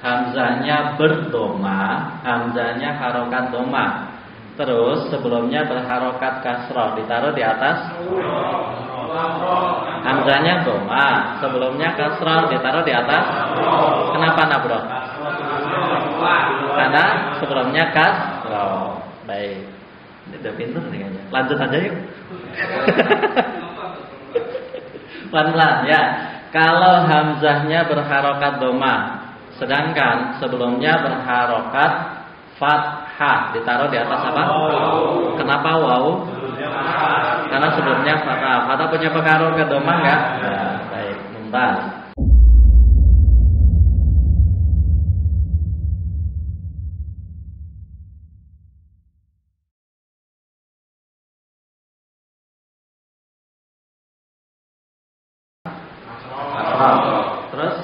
hamzahnya berdoma, hamzahnya harokat doma. Terus sebelumnya berharokat kasroh, ditaruh di atas. Hamzahnya doma, sebelumnya kasroh, ditaruh di atas. Kenapa nabro? Karena sebelumnya kasroh. Baik, ini udah pintar nih kayaknya. Lanjut aja yuk. Pelan-pelan ya. Kalau hamzahnya berharokat doma, sedangkan sebelumnya berharokat fathah, ditaruh di atas apa? Kenapa waw? Karena sebelumnya fathah. Fathah punya pengaruh ke doma enggak? Nah, baik, mumtaz. Terus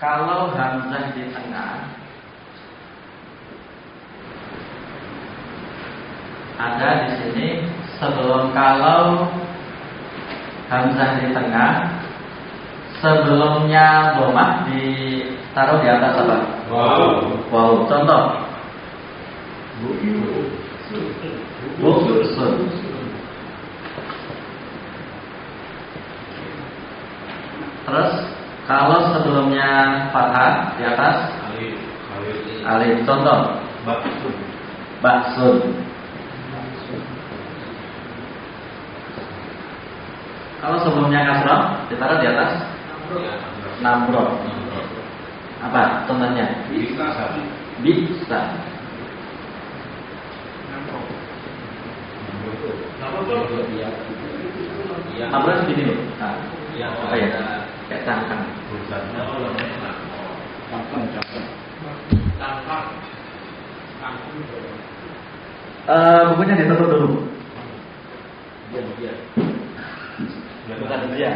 kalau hamzah di tengah, ada di sini sebelum, kalau hamzah di tengah sebelumnya domah ditaruh di atas apa? Wow. Contoh. Buksun. Terus kalau sebelumnya fathah di atas alif. Contoh. Baksun. Kalau sebelumnya kasroh ditaruh di atas namro. Apa contohnya? Bisa. Namro segini loh. Nah, apa ya? Kayak cangkang. Bukunya ditutup dulu. Bukan dia.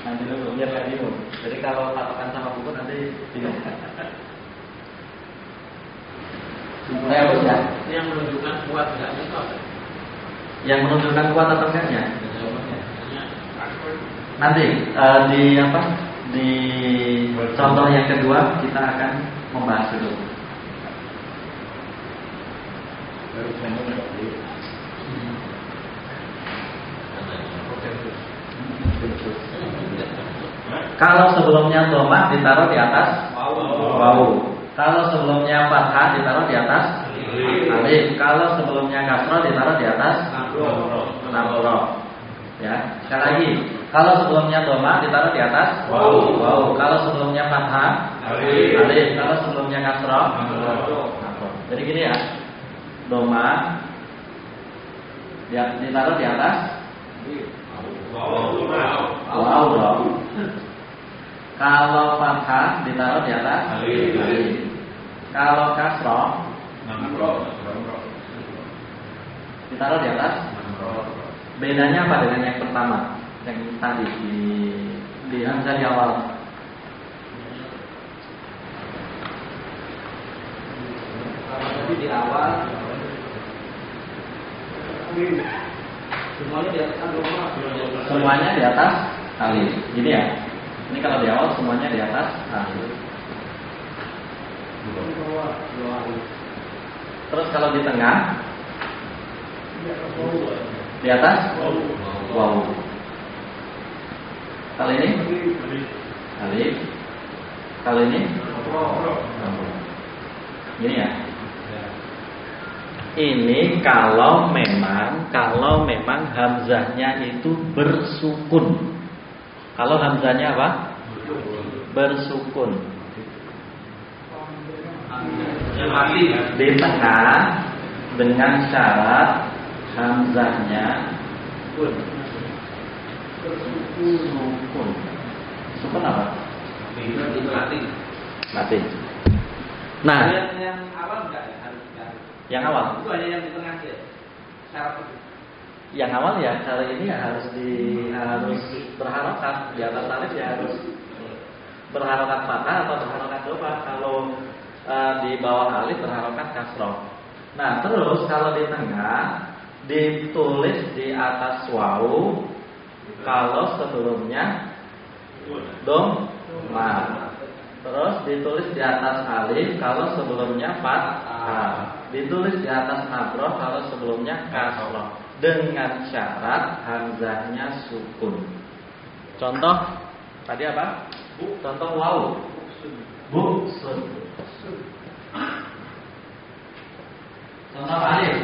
Nanti dulu, biar gak bingung. Jadi kalau patokan sama buku nanti bingung. Yang menunjukkan kuat enggaknya itu apa? Yang menunjukkan kuat atau enggaknya? Nanti di apa? Di contoh yang kedua kita akan membahas dulu. Kalau sebelumnya dhamma ditaruh di atas wawu. Kalau sebelumnya fathah ditaruh di atas alif. Kalau sebelumnya kasrah ditaruh di atas namro. Ya, sekali lagi. Kalau sebelumnya dhamma ditaruh di atas wawu. Kalau sebelumnya fathah alif. Kalau sebelumnya kasrah namro. Jadi gini ya. Dhamma ditaruh di atas wawu. Kalau fathah ditaruh di atas alif. Kalau kasroh ditaruh di atas. Bedanya apa dengan yang pertama? Yang tadi di hamzah di awal. Tadi di awal semuanya di atas alif. Gini ya. Ini kalau di awal semuanya di atas alif. Terus kalau di tengah di atas wawu. Kalau ini alif. Kalau ini gini ya. Ini kalau memang hamzahnya itu bersukun. Kalau hamzahnya apa? Bersukun. Di tengah dengan syarat hamzahnya sukun. Sukun apa? Mati. Nah, yang awal enggak ya? Yang awal? Itu hanya yang di tengah aja. Syarat itu. Yang awal ya hari ini ya harus berharokat di atas alif ya harus berharokat fathah atau berharokat dhamma. Kalau di bawah alif berharokat kasroh. Nah terus kalau di tengah ditulis di atas wawu kalau sebelumnya doma. Terus ditulis di atas alif kalau sebelumnya fathah. Ditulis di atas abroh kalau sebelumnya kasroh. Dengan syarat hamzahnya sukun. Contoh tadi apa? Contoh waw. Buksun. Contoh alif.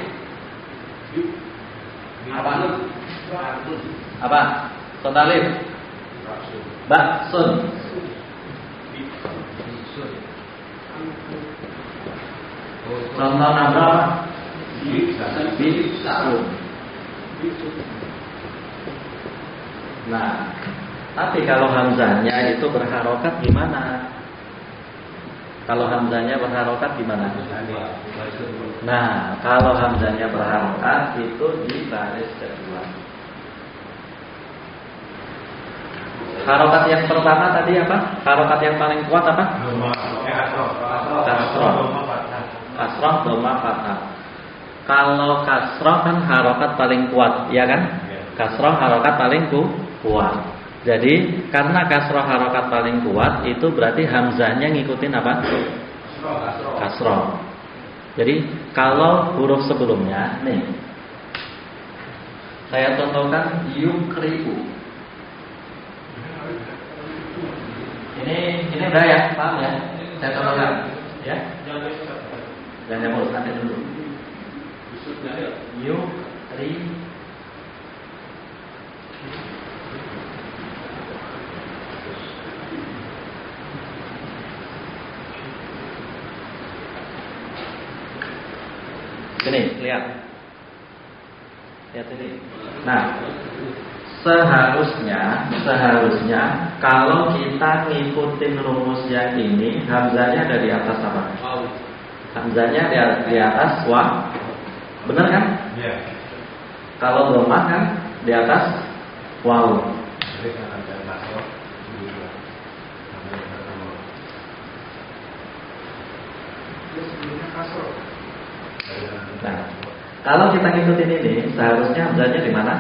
Apa? Contoh alif. Baksun. Contoh nabra apa? Bisun. Nah, tapi kalau hamzahnya itu berharokat gimana? Kalau hamzahnya berharokat gimana? Nah, kalau hamzahnya berharokat itu di baris kedua. Harokat yang pertama tadi apa? Harokat yang paling kuat apa? Kasroh. Kasroh, doma, fathah. Kalau kasroh kan harokat paling kuat, ya kan? Kasroh harokat paling kuat. Jadi karena kasroh harokat paling kuat, itu berarti hamzahnya ngikutin apa? Kasroh. Jadi kalau huruf sebelumnya, nih, saya contohkan yukriu. Ini udah ya, paham ya? Saya contohkan, ya. Jangan nyamuk, nanti dulu. Yukriu. Sini, lihat ini. Nah, seharusnya kalau kita ngikutin rumus yang ini, hamzahnya ada di atas apa? Hamzahnya di atas wa, benar kan? Iya. Kalau dhamma kan di atas waw. Nah, kalau kita ngikutin ini, seharusnya hamzahnya di mana?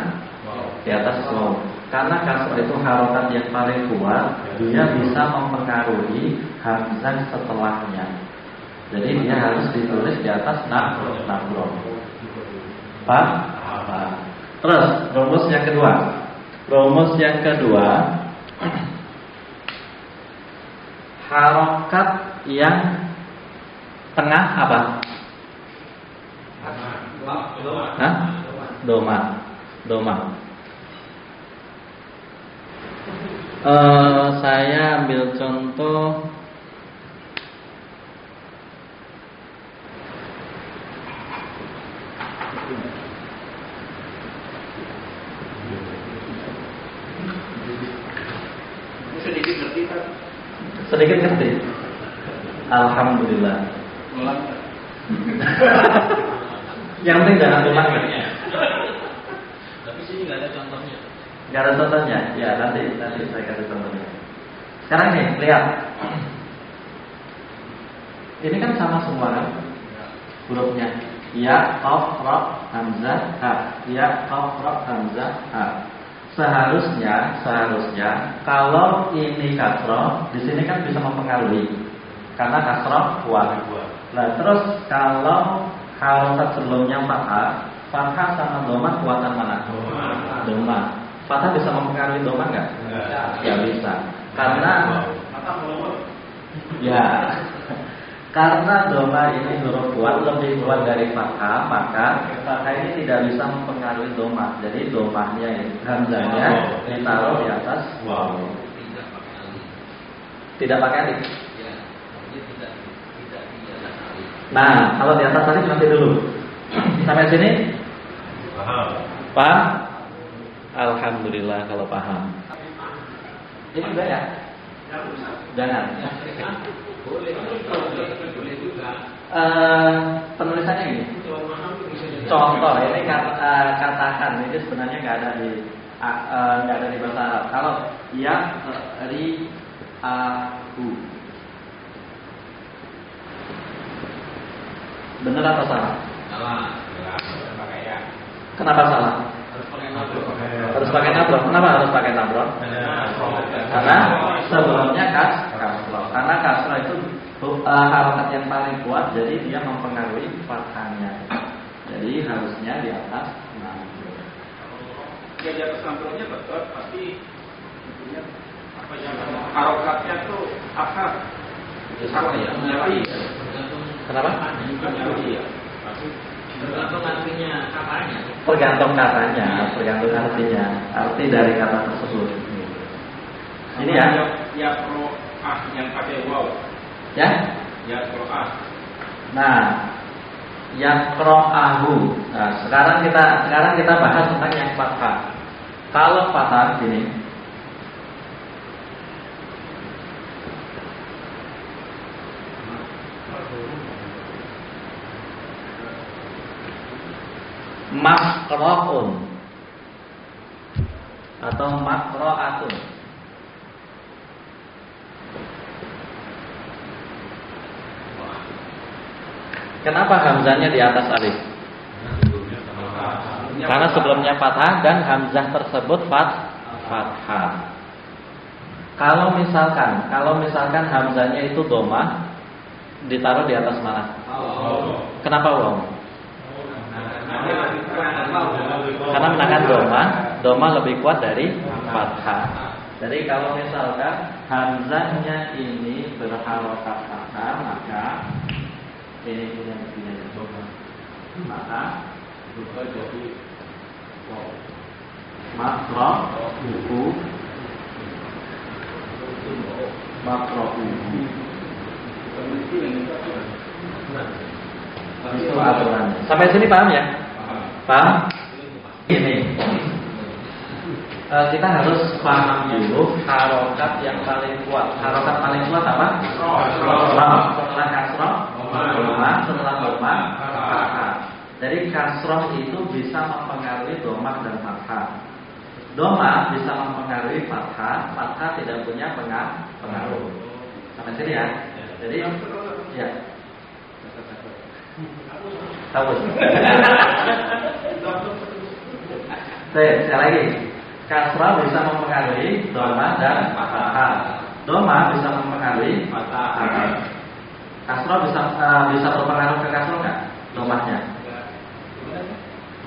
Di atas waw. Karena kasroh itu harokat yang paling kuat, dia bisa mempengaruhi hamzah setelahnya. Jadi dia harus ditulis di atas nabroh. Paham? Terus rumus yang kedua. Rumus yang kedua, harokat yang tengah apa? Hah? Doma. Saya ambil contoh. Sedikit ngerti. Alhamdulillah. Yang penting jangan ulang ya. Tapi sini nggak ada contohnya. Nggak ada contohnya. Ya nanti saya kasih contohnya. Sekarang nih lihat. Ini kan sama semua kan? Hurufnya. Ya, qaf, ra, hamzah, ha. Ya, qaf, ra, hamzah, ha. Seharusnya kalau ini kasroh, di sini kan bisa mempengaruhi karena kasroh kuat. Nah terus kalau harokat sebelumnya fathah sama doma kuatan mana? Doma. Fathah bisa mempengaruhi doma nggak? Ya bisa. Karena doma ini huruf kuat, lebih kuat dari fathah, maka fathah ini tidak bisa mempengaruhi doma. Jadi domahnya hamzahnya ditaruh di atas waw. Tidak pakai alif. Nah, kalau di atas alif nanti dulu. Sampai sini? Paham? Alhamdulillah kalau paham. Ini enggak ya? Jangan. Penulisannya gini. Contoh ini katakan ini sebenarnya nggak ada di bahasa Arab. Kalau ya ri aku, benar atau salah? Salah. Kenapa salah? Harus pakai nabron. Kenapa harus pakai nabron? Karena sebelumnya kasro. Karena kasro itu harokat yang paling kuat, jadi dia mempengaruhi fathahnya. Jadi harusnya di atas nabron. Ya di atas nabronnya betul, pasti apa ya? Harokatnya tuh akar. Sama ya? Kenapa? Tergantung artinya katanya. Tergantung katanya, tergantung artinya, arti dari kata tersebut. Ini ya. Ya pro yang pakai waw. Ya. Ya pro Nah, yaqra'ahu. Nah, sekarang kita bahas tentang yang fathah. Kalau fathah gini, makra'un atau makra'atun. Kenapa hamzahnya di atas alif? Karena sebelumnya fathah dan hamzah tersebut fathah. Kalau misalkan hamzahnya itu domah, ditaruh di atas mana? Kenapa waw? Karena menakan doma lebih kuat dari fathah. Jadi kalau misalkan hamzahnya ini berharokat fathah, maka ini punya doma. Maka berubah jadi makro'uhu. Itu aturannya. Sampai sini paham ya? Paham? Ini kita harus paham dulu harokat yang paling kuat. Harokat paling kuat apa? Setelah kasroh, setelah domah, fathah. Jadi kasroh itu bisa mempengaruhi domah dan fathah. Domah bisa mempengaruhi fathah, fathah tidak punya pengaruh. Sampai sini ya. Jadi ya. Tahu. Saya lagi. Kasrah bisa mempengaruhi doma dan fathah. Doma bisa mempengaruhi fathah. Kasrah bisa berpengaruh ke kasrah nggak? Domahnya.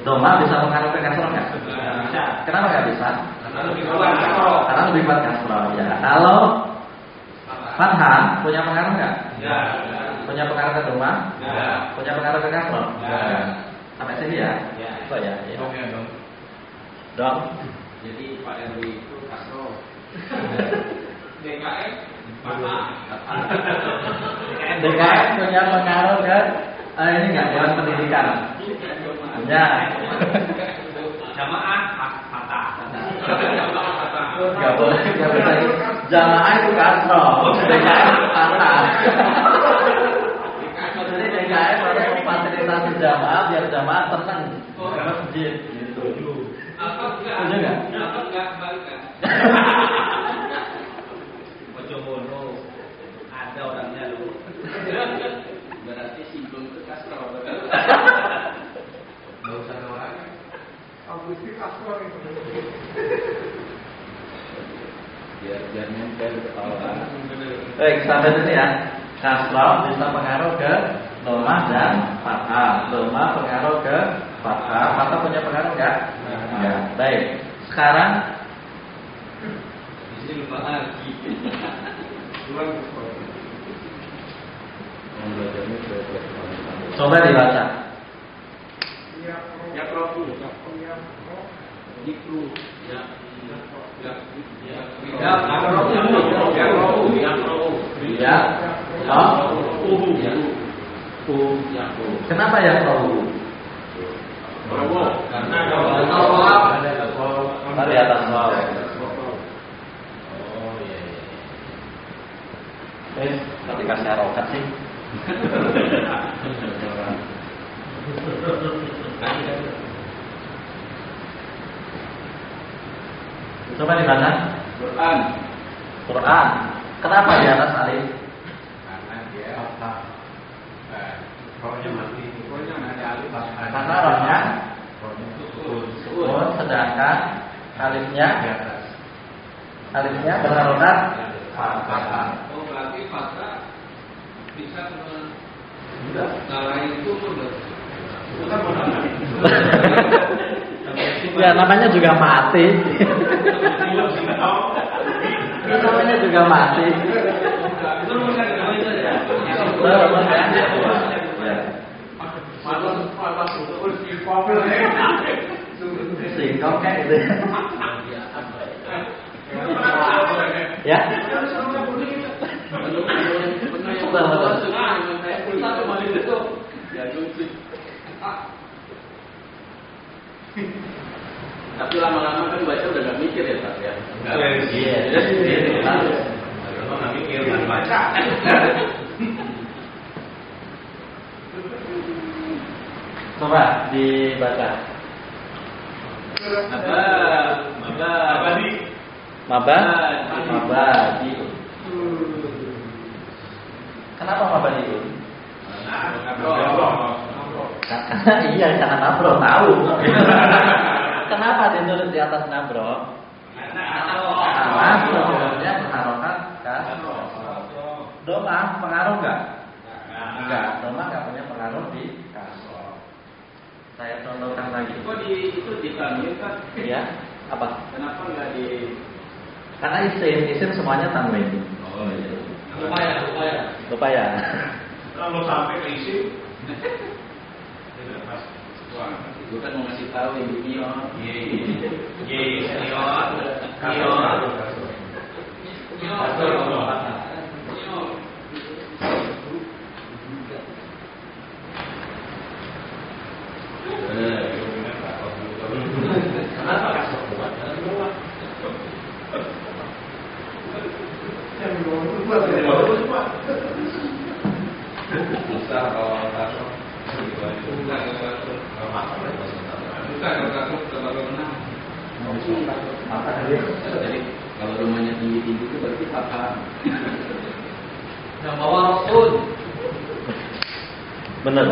Doma bisa mempengaruhi ke kasrah nggak? Bisa. Kenapa nggak bisa? Karena lebih kuat kasrah. Ya. Kalau fathah punya pengaruh nggak? Ya. Punya pengaruh ke doma? Ya. Punya pengaruh ke kasrah? Ya. Sampai sini ya? Ya. Oh ya. Dong. Jadi Pak RW itu kasro. DKM fathah. DKM punya pengaruh kan? Ini nggak buat pendidikan. Punya. Jamaah fathah. Nggak boleh. Jamaah itu kasro. DKM fathah. Jadi DKM harus memfasilitasi jamaah biar jamaah tenang. Karena masjid gitu. Apa enggak balikan? Mojowono ada orangnya lu. Berarti singgung ke kasro. Enggak usah orangnya. Aku itu kasro itu. Biar nempel ke orang. Baik, sampai sini ya. Kasro bisa pengaruh ke domah dan fathah. Domah pengaruh ke fathah. Fathah punya pengaruh enggak? Ya, baik. Sekarang di sini lupa lagi. coba dibaca. Ya profu. Ikru. Ya. Kenapa ya profu? Karena ada Di atas waw. Ketika saya rokat sih. Coba dibaca. Quran. Kenapa di atas alif? Karena dia rohnya mati. Rohnya ada alif. Karena rohnya sukun, sedangkan Alifnya berharokat Fathah. Oh, berarti fathah bisa ngalahin itu pun. Bukan benar. Ya namanya juga mati. Namanya juga mati. Singkong kayak gitu. Ya. Tapi lama-lama kan baca udah gak mikir ya Pak ya. Iya. Nggak mikir kan baca. Coba dibaca. Mabadi. Kenapa mabadi? Iya, karena nabro tahu. Kenapa ditulis di atas nabro? Karena sebelumnya berharokat kasroh. Doma pengaruh nggak? Enggak. Doma nggak punya pengaruh di kasroh. Saya contohkan lagi. Kok itu ditanwin kan? Iya. Apa? Kenapa nggak di? Karena isim semuanya tanwin. Oh iya. Lupa ya. Kalau sampai ke isim, gue kan mau ngasih tahu yang junior. Kenapa kasih buat? Bisa kalau kasih. Jadi kalau rumahnya tinggi-tinggi itu berarti apa? Yang bawa Rasul. Benar.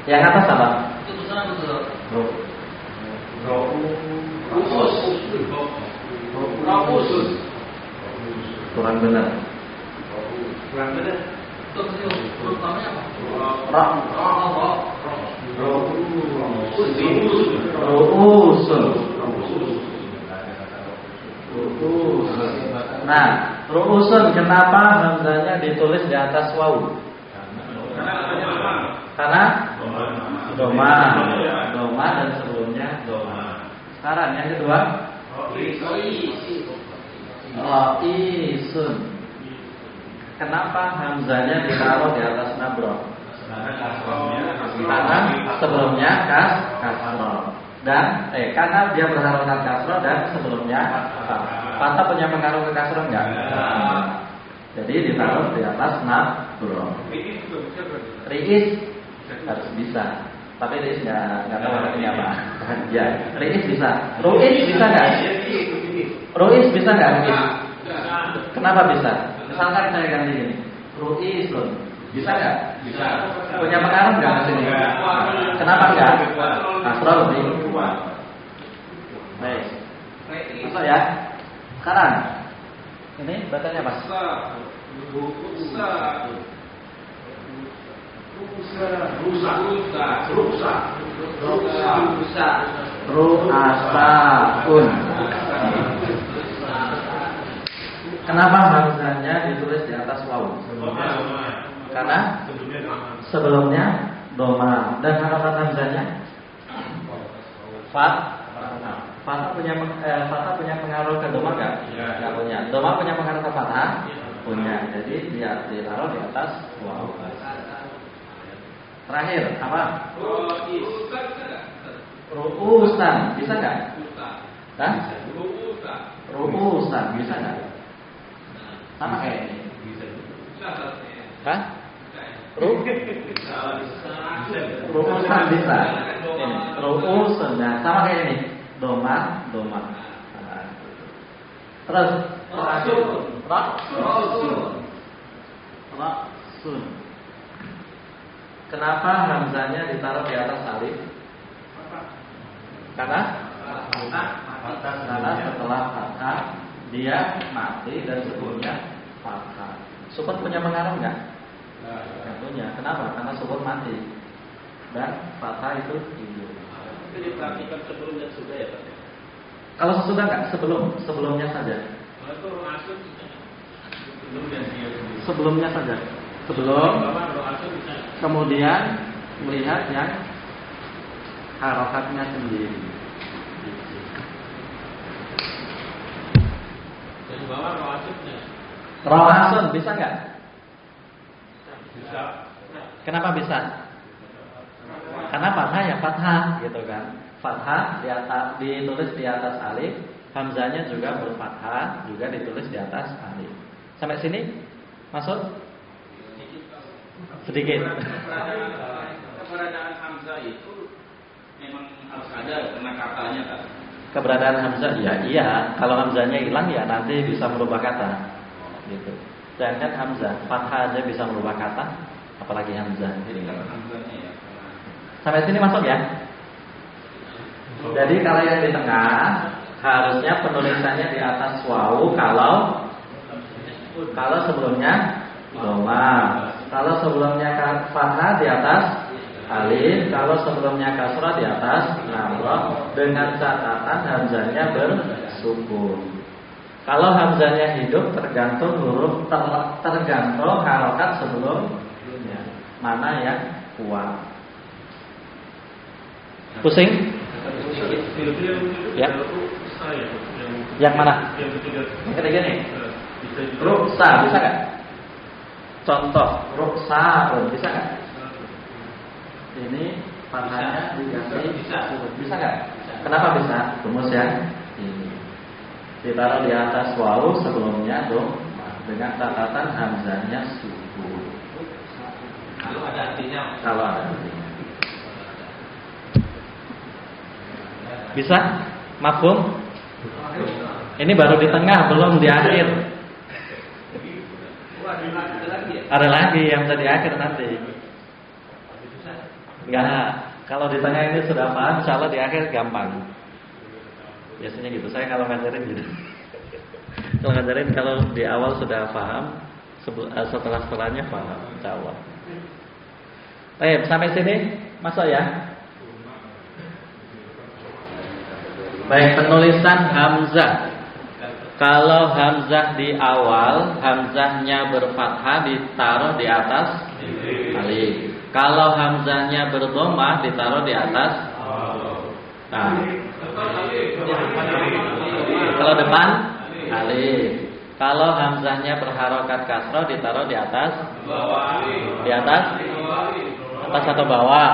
Yang atas apa? Rafusus. Kurang benar. Nah, ru'usun kenapa hamzahnya ditulis di atas wawu? Karena doma dan sebelumnya doma. Sekarang yang kedua, ro'isun. Kenapa hamzahnya ditaruh di atas nabro? Karena sebelumnya kasroh dan karena dia berharokat kasroh dan sebelumnya fathah punya pengaruh ke kasroh enggak? Jadi ditaruh di atas nabro. Ri'is harus bisa, tapi ri'is nggak tahu artinya apa. Ya, ri'is bisa. Ru'is bisa nggak? Ru'is bisa nggak? Kenapa bisa? Misalkan saya ganti ini, ru'isun, bisa nggak? Bisa. Punya pengaruh nggak ke sini? Kenapa nggak? Kasroh lebih kuat. Baik. Masuk ya. Sekarang ini bacanya apa? Ru'asaun. Kenapa hamzahnya ditulis di atas wawu? Karena sebelumnya doma dan harokat hamzahnya fathah punya pengaruh ke doma nggak? Nggak punya. Doma punya pengaruh ke fathah? Punya. Jadi dia ditaruh di atas wawu. Terakhir apa? Ru'usan bisa nggak? Hah? Ru'usan bisa nggak? Sama kayak ini. Hah? Ru'usan bisa. Ru'usan ya, sama kayak ini. Doma. Nah. Terus Rasul. Kenapa hamzahnya ditaruh di atas alif? Karena atas salah setelah fathah dia mati dan sebelumnya fathah. Sukun punya pengaruh enggak? Enggak punya. Kenapa? Karena sukun mati dan fathah itu hidup. Itu diperhatikan sebelum dan sudah ya Pak? Kalau sesudah enggak? Sebelumnya saja. Kalau itu langsung sebelum dan dia Sebelumnya saja. Sebelum kemudian melihat yang harokatnya sendiri. dan bawah roasutnya. Roasun bisa nggak? Bisa. Kenapa bisa? Karena fathah ya fathah gitu kan. Fathah di atas, ditulis di atas alif, hamzahnya juga berfathah, juga ditulis di atas alif. Sampai sini masuk? Sedikit. Keberadaan hamzah itu memang harus ada karena katanya kan. Keberadaan hamzah ya iya, kalau hamzahnya hilang ya nanti bisa merubah kata. Gitu. Sedangkan hamzah fathah aja bisa merubah kata, apalagi hamzah. Jadi kalau hamzahnya ya. Sampai sini masuk ya? Jadi kalau yang di tengah harusnya penulisannya di atas wawu kalau sebelumnya doma, kalau sebelumnya fathah di atas alif, kalau sebelumnya kasrah di atas namrah, dengan catatan hamzahnya bersukun. Kalau hamzahnya hidup tergantung huruf tergantung harokat sebelumnya mana yang kuat. Pusing? Ya. Yang mana? Yang ketiga nih. Ruksa bisa nggak? Contoh ruksa bisa nggak? Ini fathahnya diganti bisa nggak? Kenapa bisa? Rumus yang ini ditaruh di atas wawu sebelumnya dong dengan catatan hamzahnya sukun. Kalau ada artinya. Kalau ada artinya. Bisa? Mafhum? Ini baru di tengah, belum di akhir. Ada lagi yang tadi akhir nanti. Enggak. Kalau di tengah ini sudah paham, insya Allah di akhir gampang. Biasanya gitu. Saya kalau ngajarin gitu. Kalau ngajarin kalau di awal sudah paham, setelahnya paham, insya Allah. Baik, sampai sini masuk ya. Baik, penulisan hamzah. Kalau hamzah di awal, hamzahnya berfathah ditaruh di atas alif. Kalau hamzahnya berdhamah ditaruh di atas. Nah. Kalau depan alif. Kalau hamzahnya berharokat kasrah ditaruh di atas. Di atas? Atas atau bawah?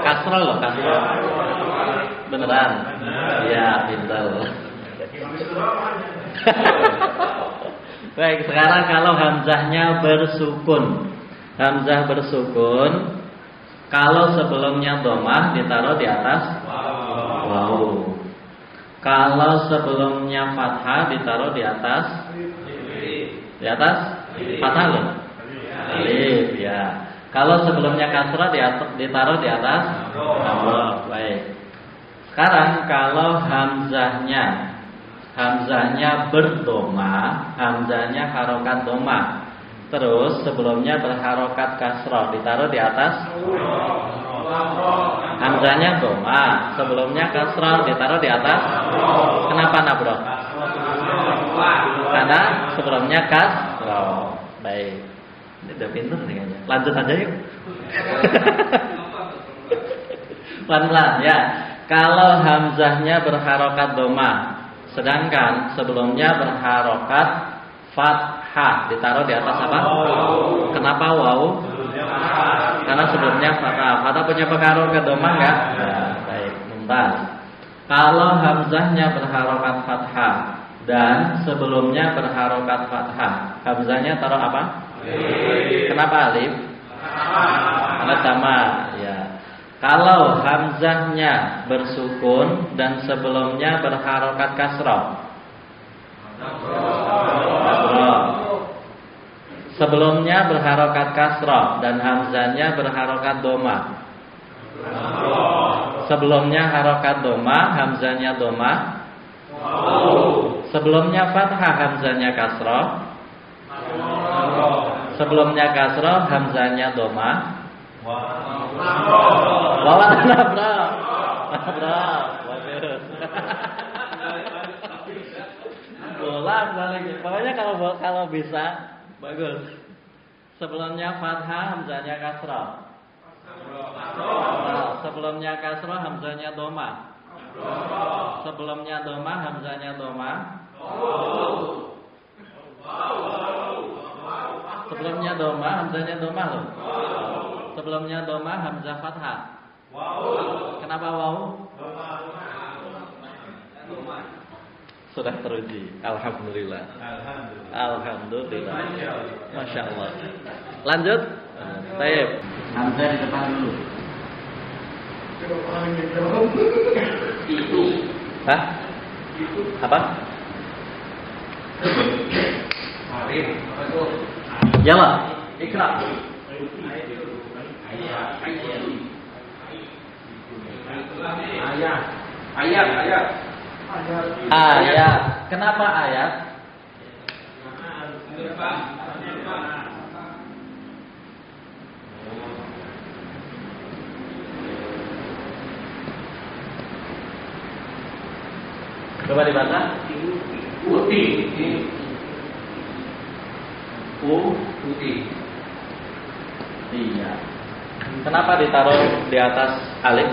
Kasrah loh, kasrah. Beneran? Ya, pintar. Baik, sekarang kalau hamzahnya bersukun. Hamzah bersukun. Kalau sebelumnya dhamah ditaruh di atas wawu. Kalau sebelumnya fathah ditaruh di atas. Di atas? Fathah loh. Alif, ya. Kalau sebelumnya kasrah ditaruh di atas namrah. Baik. Sekarang kalau hamzahnya berdoma, hamzahnya harokat doma, terus sebelumnya berharokat kasrah ditaruh di atas. Hamzahnya doma, sebelumnya kasrah ditaruh di atas. Kenapa nabro? Karena sebelumnya kasrah. Baik. Ini udah pintar nih kayaknya. Lanjut aja yuk. Pelan-pelan ya. Kalau hamzahnya berharokat doma, sedangkan sebelumnya berharokat fathah, ditaruh di atas apa? Kenapa wawu? Karena sebelumnya fathah. Fathah punya pengaruh ke doma enggak? Nah, baik, mumtaz. Kalau hamzahnya berharokat fathah dan sebelumnya berharokat fathah, hamzahnya taruh apa? Kenapa alif? Karena sama, ya. Kalau hamzahnya bersukun dan sebelumnya berharokat kasrah. Sebelumnya berharokat kasrah dan hamzahnya berharokat doma. Sebelumnya harokat doma, hamzanya doma. Sebelumnya fathah, hamzanya kasroh. Sebelumnya kasroh, hamzanya doma. Bawa bro. Bagus. Ulang balik. Pokoknya kalau bisa bagus. Sebelumnya fathah, hamzanya kasroh. Sebelumnya kasroh, hamzanya doma. Sebelumnya doma, hamzanya doma. Sebelumnya doma, hamzanya doma loh. Sebelumnya doma, hamzah fathah. Kenapa waw? Sudah teruji. Alhamdulillah. Alhamdulillah. Masya Allah. Lanjut. Baik. Hamzah di depan dulu. Itu. Hah? Apa? Yalla, ikra. Ayat. Kenapa ayat? Coba dibaca. Putih. Putih. Iya. Kenapa ditaruh di atas alif?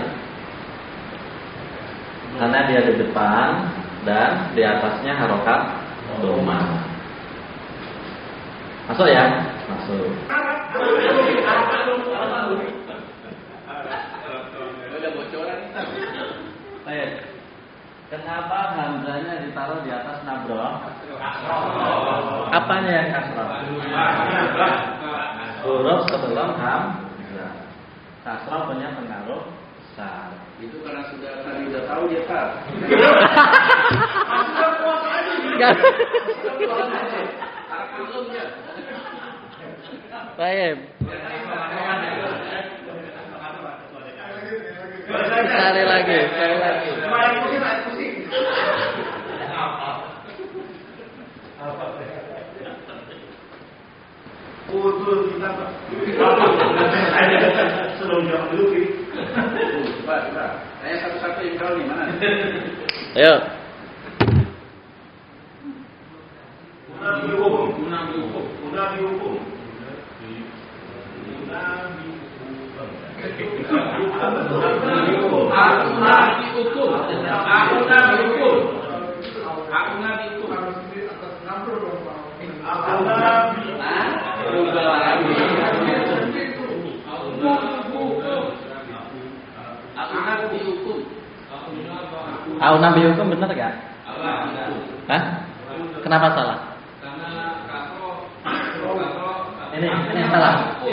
Karena dia di depan dan di atasnya harokat doma. Masuk ya? Masuk. Baik. Kenapa hamzanya ditaruh di atas nabroh? Apanya yang kasroh? Huruf sebelum hamzah. Kasroh punya pengaruh besar. Itu karena sudah tahu dia tak. Baik. Sekali lagi. Utul kita Pak. Sebelum jam dulu Pak. Coba. Saya satu-satu yang tahu di mana. Ayo. Guna dihukum. Aku nabi hukum benar gak? Hah? Kenapa salah? Ini salah. Oh.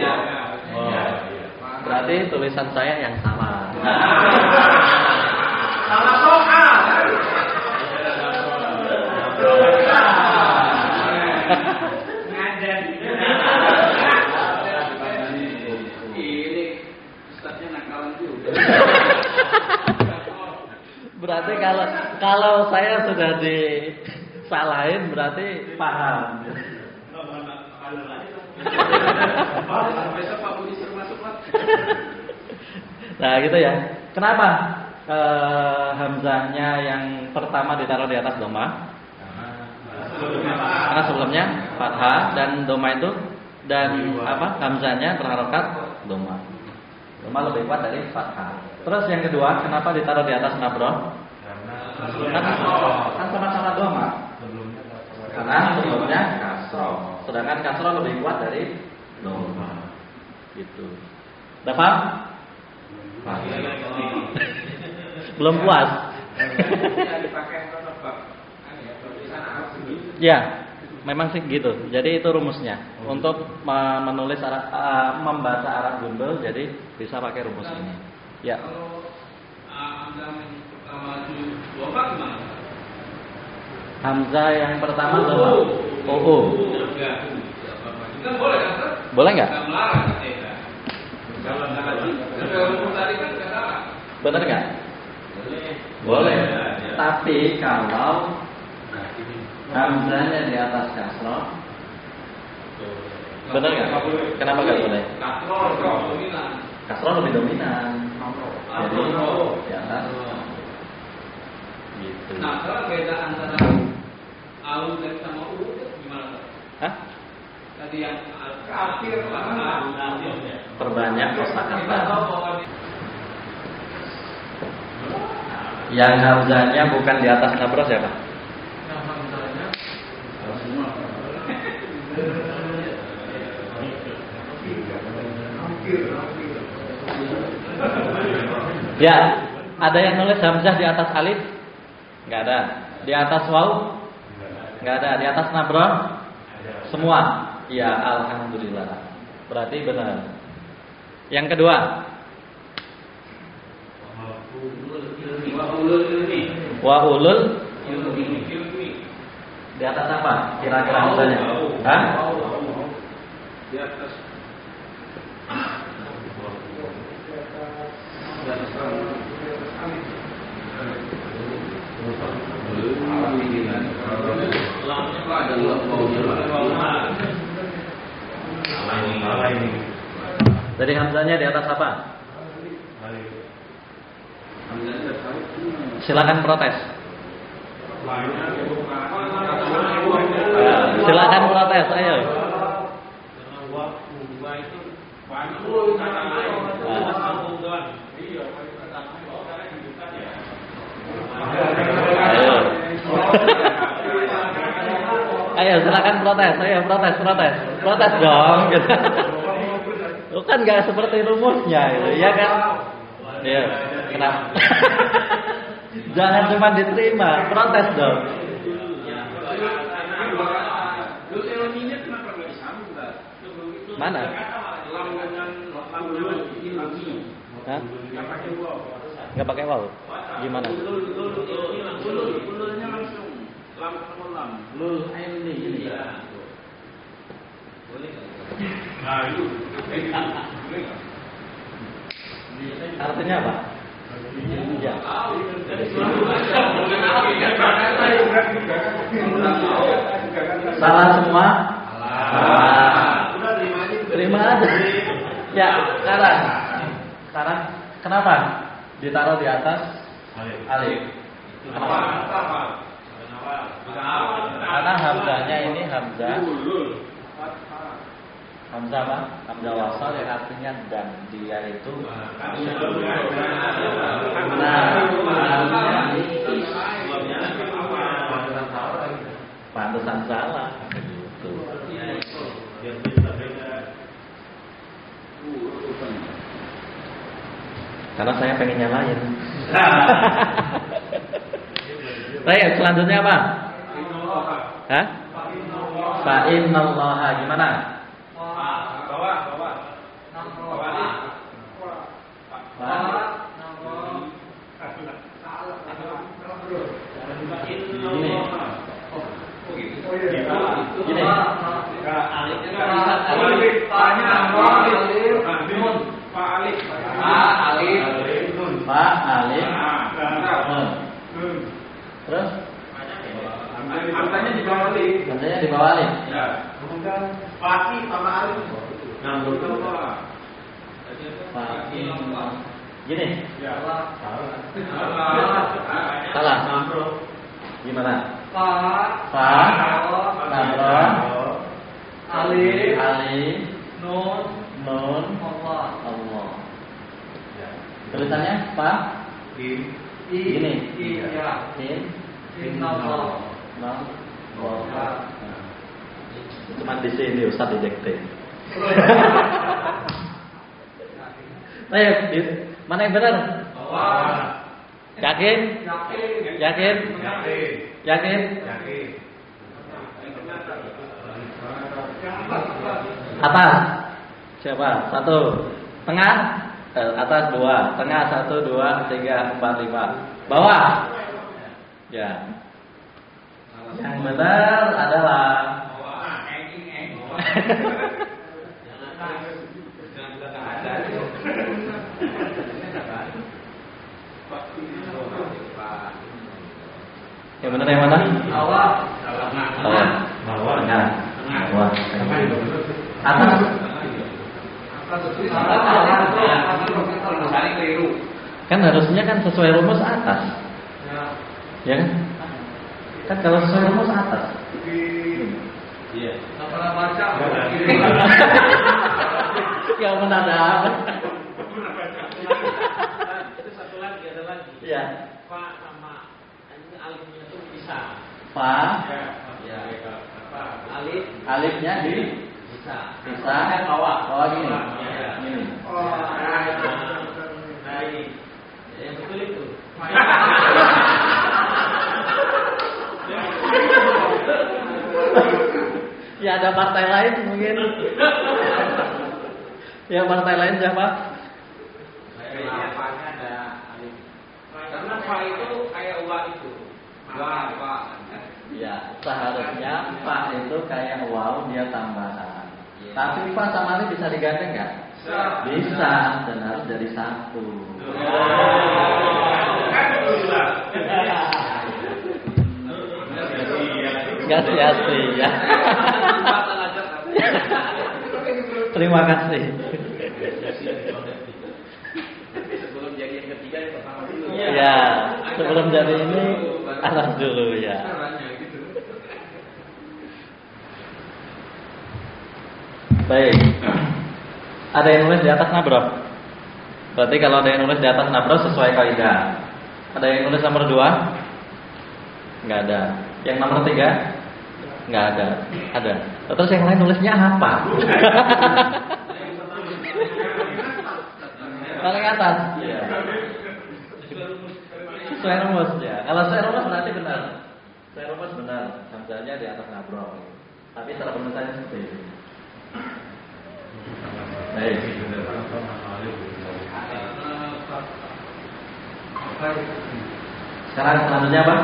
Berarti tulisan saya yang salah. Salah soal. Ini ustaznya nakalan juga. Berarti kalau saya sudah disalahin berarti paham. Besok Pak Budi suruh masuk Pak. Nah gitu ya. Kenapa hamzahnya yang pertama ditaruh di atas doma? Karena sebelumnya fathah dan doma itu dan hamzahnya terharokat doma. Doma lebih kuat dari fathah. Terus yang kedua, kenapa ditaruh di atas nabroh? Kan sama-sama doma. Karena sebelumnya kasroh. Sedangkan kasroh lebih kuat dari doma. Gitu. Udah paham? Belum puas. Ya, memang sih gitu. Jadi itu rumusnya. Untuk menulis membaca Arab gundul, jadi bisa pakai rumus ini. Ya. Kalau pertama itu doma gimana? Hamzah yang pertama doma. Kan boleh kan? Boleh nggak? Nggak melarang katanya. Kalau tadi kan nggak salah. Benar nggak? Boleh. Tapi kalau hamzahnya di atas kasroh, benar nggak? Kenapa nggak boleh? Kasroh lebih dominan. Jadi di atas. Gitu. Nah, kalau beda antara au dan sama u gimana? Hah? Tadi yang kafir mana? Perbanyak kosakata. Yang hamzahnya bukan di atas nabro siapa? Ya, ada yang nulis hamzah di atas alif? Enggak ada. Di atas waw? Enggak ada. Di atas nabro? Semua? Ya, alhamdulillah. Berarti benar. Yang kedua. Wa ulul di atas apa? Kira-kira hamzahnya? Hah? Di atas. Jadi hamzahnya di atas apa? Silakan protes. Silakan protes, ayo. Ayo silakan protes, protes dong. Gitu. Lu kan nggak seperti rumusnya, gitu, ya kan? Iya, kenapa? Jangan cuma diterima, protes dong. Mana? Hah? Nggak pakai waw? Gimana? Ululnya langsung lam ketemu lam. Lul ini. Boleh. Nah, itu. Artinya apa? Ya. Salah semua? Terima aja. Ya, sekarang kenapa ditaruh di atas alif? Karena hamzahnya ini hamzah apa? Hamzah wasal yang artinya dan dia itu pantesan salah. Karena saya pengen nyalain. Baik, selanjutnya apa? Hah? Fa innallaha gimana? Gini. Fa alif nun. Terus? Angkanya di bawah alif. Hamzahnya di bawah alif. Ya. Kemudian fati sama alif. Ngambul Gini. Ya. Salah. Gimana? Fa namro alif nun Allah. Tulisannya fa gini. Allah. Cuma di sini Ustaz didekte. Ayo, mana yang benar? Yakin? Atas. Siapa? 1. Tengah? Atas 2. Tengah 1, 2, 3, 4, 5. Bawah? Ya. Yang benar adalah Yang benar yang mana? Bawah. Bawah. Tengah. Bawah. Atas. Kan harusnya kan sesuai rumus atas. Ya kan? Kan kalau sesuai rumus atas. Iya. Apa baca? Yang mendadak. Itu satu lagi, ada lagi. Iya. Fa sama ini alifnya itu bisa. Fa. Ya. Apa? Alifnya di bisa. Bisa. Bawah gini. Ya. Gini. Nah ini. Yang betul itu. Ya ada partai lain mungkin. Ya partai lain siapa? Fa-nya ada alif. Karena fa itu kayak wa itu. Wa. Ya, seharusnya fa itu kayak waw dia tambahan. Tapi fa sama alif bisa digandeng nggak? Bisa, dan harus jadi satu. Nggak sia-sia. Terima kasih. Sebelum jadi yang ketiga yang pertama dulu. Ya, sebelum jadi ini atas dulu ya. Baik. Ada yang nulis di atas nabro? Berarti kalau ada yang nulis di atas nabro sesuai kaidah. Ada yang nulis nomor 2? Nggak ada. Yang nomor 3? Nggak ada. Ada. Terus yang lain nulisnya apa? Paling atas. Iya. Sesuai rumus ya. Kalau sesuai rumus berarti benar. Sesuai rumus benar. Hamzahnya di atas nabro. Tapi cara penulisannya seperti ini. Baik. Sekarang selanjutnya apa?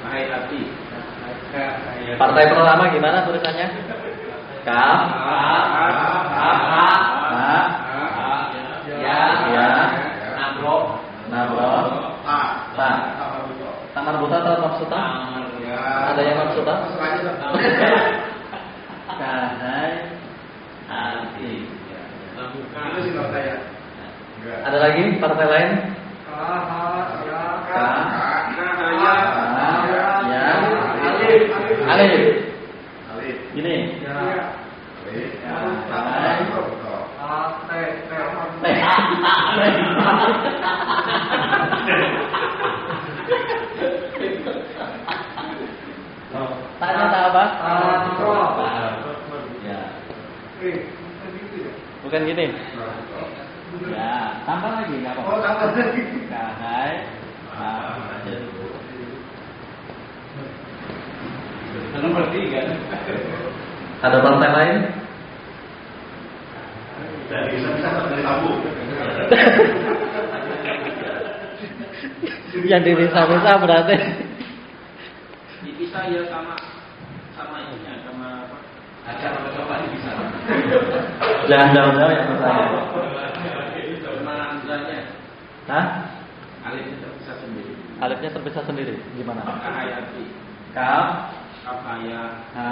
Hai hati. Partai pertama gimana tulisannya? Kaf. Ya. Nabro. Ta. Tamar buta atau mabsuta? Ada yang mabsuta? Kahai hati. Ada lagi partai lain? Alif. Gini. Tanya tak apa? Ya. Bukan gini. Ya, tambah lagi nggak apa-apa. tambah lagi. Kahai. Nomor 3. Ada partai lain? Yang dipisah-pisah berarti Dipisah ya sama ininya, sama apa? Acara coba dipisah. jangan jauh-jauh yang bertanya. Sama hamzahnya. Hah? Alif terpisah sendiri. Alifnya terpisah sendiri. Gimana? Kahayati. Kaf, Kafaya. ha,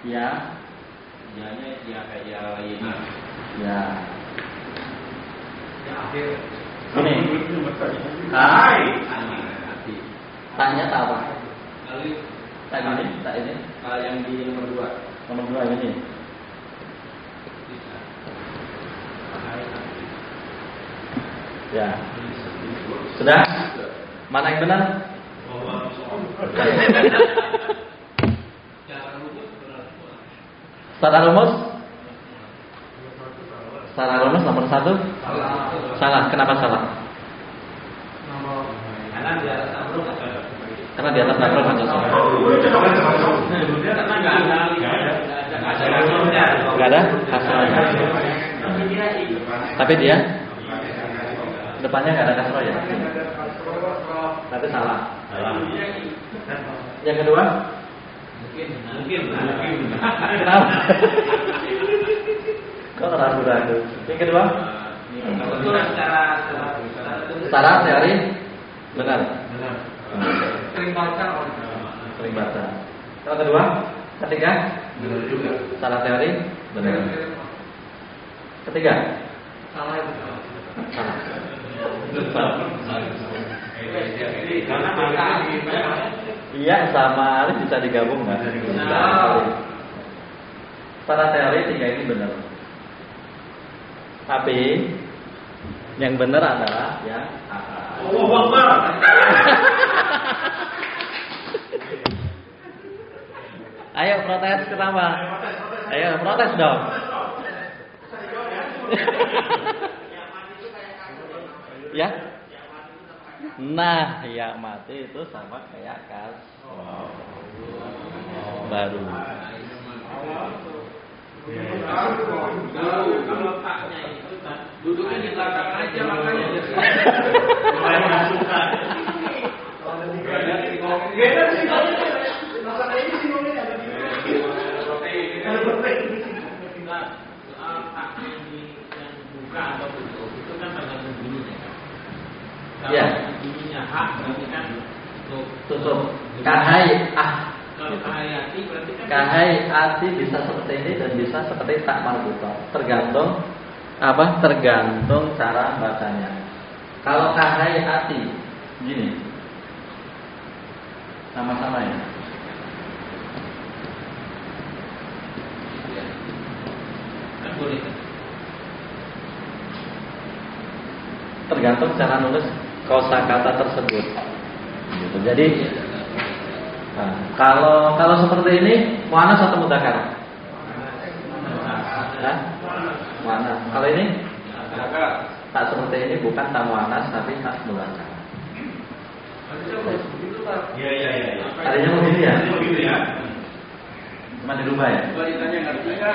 ya, Yanya ya kayak lainnya. ya. Ya akhir. Ini. Hai. Hati. Tanya tak apa? Alif. Tak ini, tak ini. Yang di nomor 2. Nomor 2 ini. Bisa. Kahayati. Ya. Sudah? Mana yang benar? Secara rumus? Secara rumus nomor 1? Salah. Kenapa salah? Karena di atas nabro nggak ada. Karena di atas nabro nggak cocok. Karena nggak ada. Nggak ada kasrohnya. Tapi dia depannya nggak ada kasroh ya. Tapi salah. Yang kedua? Mungkin. Kenapa? Kok ragu-ragu? Yang kedua? Kebetulan secara Secara teori Benar. Sering baca. Sering baca. Kalau kedua, ketiga, Benar juga. salah teori, benar. Ketiga, Salah itu. salah. Karena makanya Iya sama Alif bisa digabung nggak? Secara teori tiga ini benar. Tapi yang benar adalah yang A. Allah Akbar. Ayo protes kenapa? Ayo protes dong. Ya. Nah, ya mati itu sama kayak kasroh. Baru. Kalau taknya itu duduknya di belakang aja makanya. Ya. Bunyinya hak berarti kan Tutup. Kahai ah. kalau kahayati berarti kan Kahai ati bisa seperti ini dan bisa seperti tak marbutoh. Tergantung apa? Tergantung cara bacanya. Kalau kahai ati gini. Sama-sama ya. kan boleh. Tergantung cara nulis kosakata tersebut. Gitu. Jadi kalau seperti ini muannas atau mudzakkar? Muannas. Kalau ini tak seperti ini bukan tak muannas tapi tak mudzakkar. Iya. Adanya begini ya? Begitu ya. Cuma dirubah ya? Kalau ditanya ngerti nggak?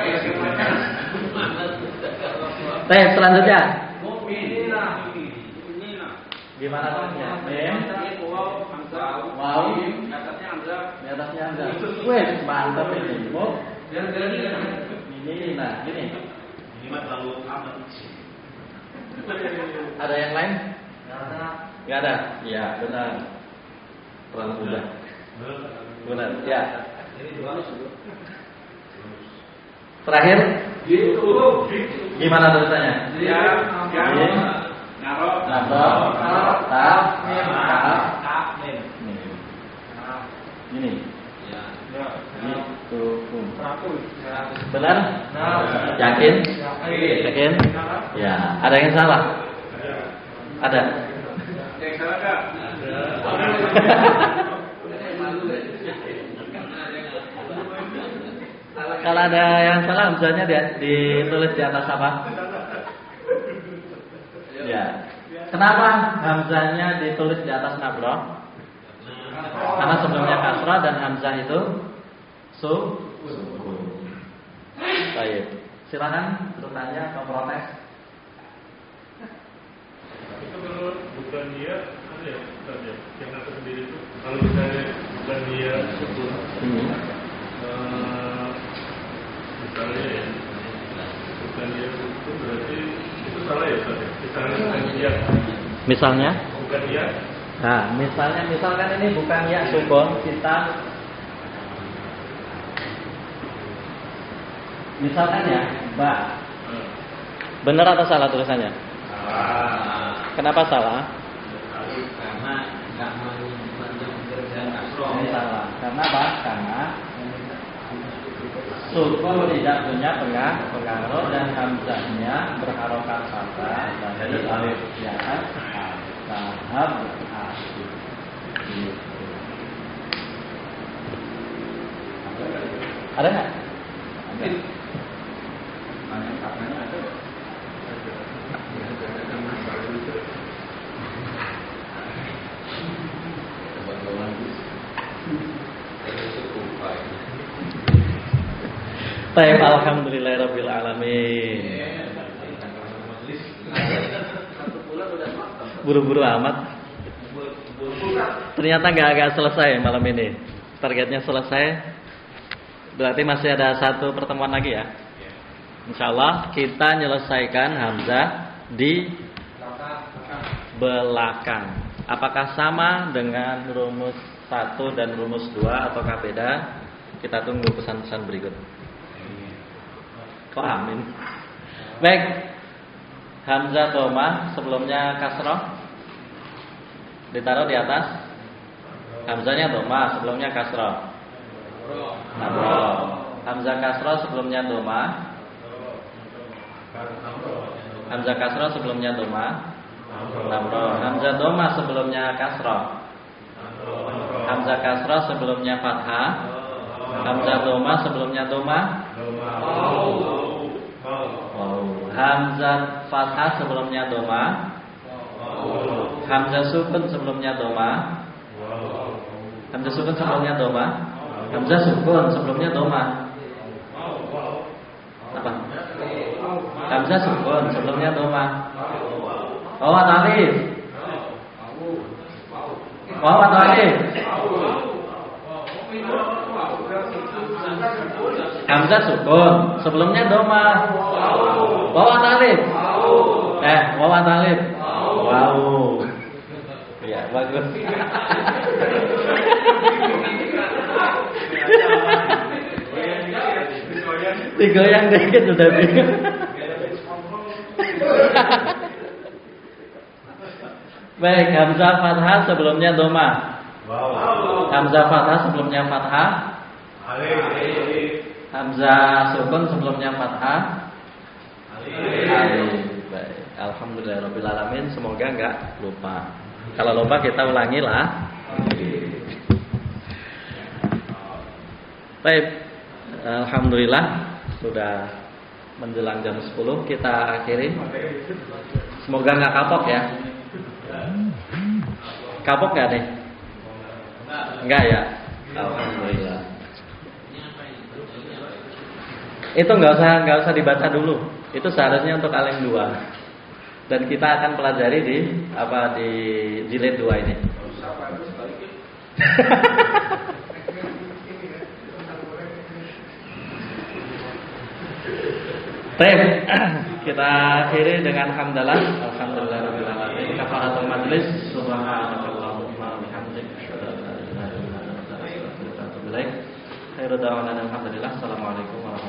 Tes selanjutnya. Inilah. Gimana tulisnya? Mim. Wow. Di atasnya hamzah. Di atasnya hamzah. Wes, mantap ini. Mau? Ini, nah, gini. Ini mah terlalu amat. Ada yang lain? Nggak ada. Iya, benar. Terlalu mudah. Benar. Ya. Terakhir, gimana tulisannya? Gini. Benar? Yakin? Yakin? Ya. Ada yang salah? Ada. Yang salah nggak? Kalau ada yang salah, misalnya ditulis di atas apa? Ya. Kenapa hamzahnya ditulis di atas nabroh? Karena sebelumnya kasrah dan hamzah itu sukun. Baik. Silakan bertanya atau protes. Itu kalau bukan dia, ada ya, saja. Yang atas sendiri itu, kalau misalnya bukan dia sukun, misalnya ya, bukan dia sukun berarti itu salah ya, saja. Misalnya bukan dia. Misalnya? Bukan dia. Nah, misalkan ini bukan ya sukun, kita misalkan ya, ba. Benar atau salah tulisannya? Kenapa salah? Karena nggak menunjukkan kerjaan kasroh. Ini salah. Karena apa? Karena sukun tidak punya pengaruh dan hamzahnya berharokat fathah dari alif ya tahap akhir. Ada nggak? Ada. Baik, alhamdulillahirabbil alamin. Buru-buru amat. Ternyata nggak selesai malam ini. Targetnya selesai. Berarti masih ada satu pertemuan lagi ya. Insyaallah kita menyelesaikan hamzah di belakang. Apakah sama dengan rumus 1 dan rumus 2 ataukah beda? Kita tunggu pesan-pesan berikut. Kok amin? Baik. Hamzah dhamma sebelumnya kasroh ditaruh di atas. Hamzahnya dhamma sebelumnya kasroh. Hamzah kasroh sebelumnya dhamma. Hamzah kasroh sebelumnya dhamma. Hamzah dhamma sebelumnya kasroh. Hamzah kasroh sebelumnya fathah. Hamzah dhamma sebelumnya dhamma. Hamzah fathah sebelumnya dhamma. Hamzah sukun sebelumnya dhamma. Hamzah sukun sebelumnya dhamma. Hamzah sukun sebelumnya dhamma. Apa? Hamzah sukun sebelumnya dhamma. Oh, alif. Oh, alif. Hamzah sukun sebelumnya dhamma. Waw alif. Waw alif. Wow. Ya, bagus. Digoyang dikit sudah bingung. Baik, hamzah fathah sebelumnya dhamma. Hamzah fathah sebelumnya fathah. Hamzah sukun sebelumnya fathah. Baik. Alhamdulillahirabbil alamin. Semoga enggak lupa. Kalau lupa kita ulangi lah. Baik. Alhamdulillah sudah menjelang jam 10 kita akhiri. Semoga enggak kapok ya. Kapok enggak nih? Enggak ya. Alhamdulillah. Itu enggak usah dibaca dulu. Itu seharusnya untuk alim 2. Dan kita akan pelajari di jilid 2 ini. Baik, kita akhiri dengan hamdalah. Alhamdulillahirabbil alamin. Kafaratul majlis. Subhanakallahumma wa bihamdika asyhadu an la ilaha illa anta astaghfiruka wa atubu ilaik. Khairu da'wana alhamdulillah. Assalamualaikum warahmatullahi wabarakatuh.